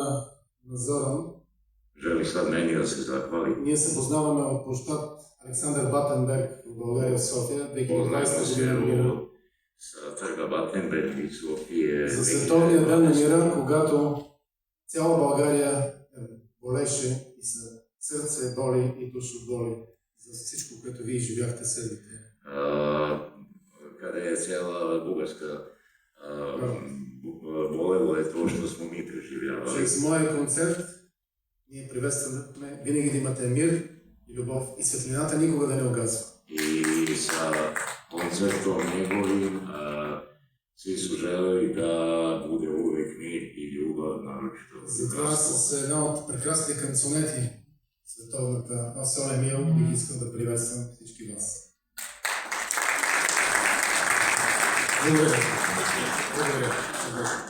на Зоран. Želi sad meni da se zahvali. Ние се познаваме от площад Александър Батенберг в България, в София, 2020 година. Sa trga Battenberg i Sofije. За Световния ден на мира, когато цяла България болеше и сърце боли и душа боли за всичко, което вие живяхте Сърбите. Kada je cijela Bugarska bolelo je to što smo mi preživljavali. Чрез моя концерт ние приветстваме винаги да имате мир и любов и светлината никога да не угасва. I sa koncertom njegovim svi su želeli da bude uvek mir i ljubav, naročito. Затова с една от прекрасните канцонети, световната Асоле Мил, бих искал да приветствам всички вас. Благодаря. Благодаря.